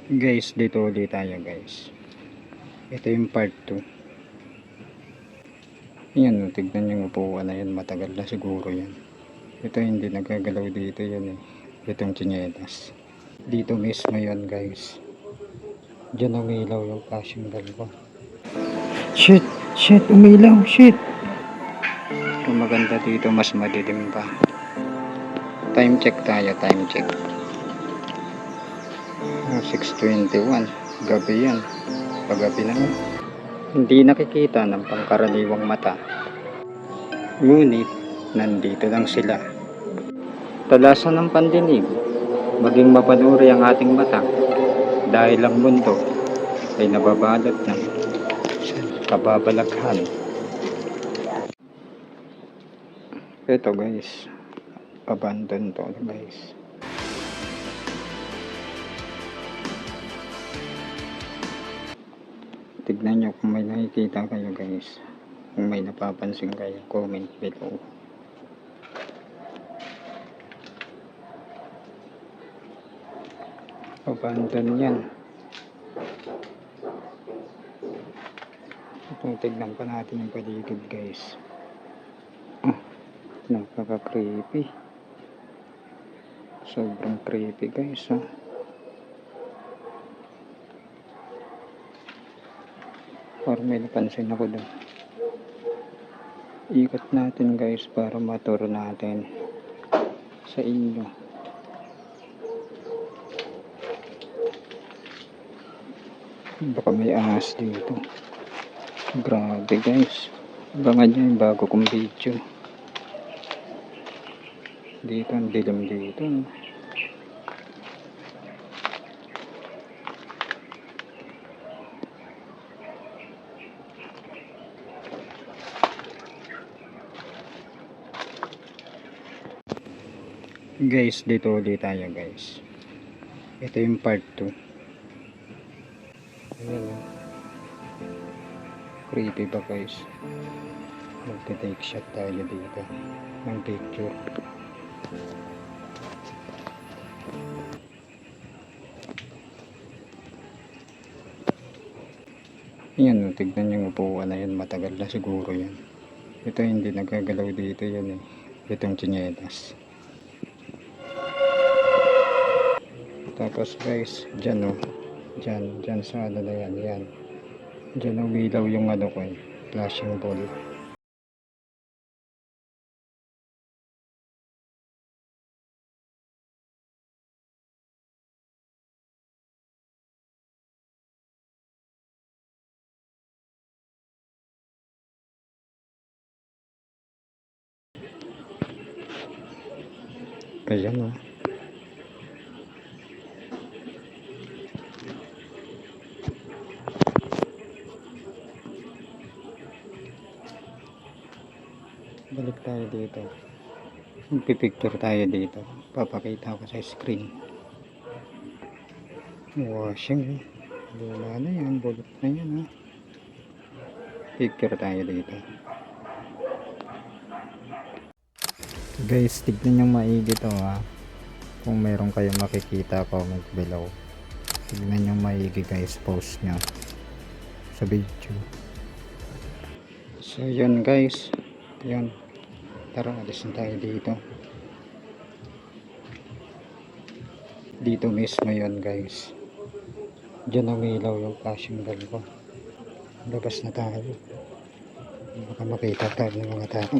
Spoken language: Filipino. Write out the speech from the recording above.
Guys, dito ulit tayo guys. Ito yung part 2. Yan, tignan yung upuan na yan. Matagal na siguro yan. Ito hindi nagagalaw dito yan eh. Itong tsinelas. Dito mismo yan guys. Diyan umilaw yung flashing bulb ko. Shit! Shit! Umilaw! Shit! Kung maganda dito, mas madilim pa. Time check tayo. Time check. 6:21. Gabi yan. Pagabi na. Hindi nakikita ng pangkaraniwang mata. Ngunit, nandito lang sila. Talasan ng pandinig, maging mapanuri ang ating mata dahil ang mundo ay nababalot ng kababalaghan. Ito guys, abandon to guys. Tignan nyo kung may nakikita kayo guys. Kung may napapansin kayo, comment below. Abandon yan. Ito, tignan pa natin yung paligid guys. Napaka-creepy. Sobrang creepy guys. Parang may napansin ako doon. Ikot natin guys para maturo natin sa inyo. Baka may ahas dito. Grabe guys. Abangan nyo yung bago kong video. Dito, ang dilim dito. Guys, dito ulit tayo guys. Ito yung part 2. Ayan o. Creepy ba guys? Magte-take shot tayo dito ng picture. Yan o, tignan yung upuan na yan. Matagal na siguro yan. Ito hindi nagagalaw dito yan eh. Itong tsinelas. Tapos guys, dyan o. Dyan sa ano na yan. Yan. Dyan umilaw yung ano ko eh. Flashing bulb. Ayan o. Balik tayo dito. Magpipicture tayo dito. Papakita ko sa screen. Washing. Wala na yan. Bulot na yan ha. Picture tayo dito. Guys, tignan nyo maigi to ha. Kung meron kayong makikita, comment below. Tignan nyo maigi guys. Post nyo sa video. So yun guys. Yun. Tara, alis na tayo dito. Dito mismo yun guys. Diyan umilaw yung flashing bulb ko. Labas na tayo. Baka makita tayo ng mga tao.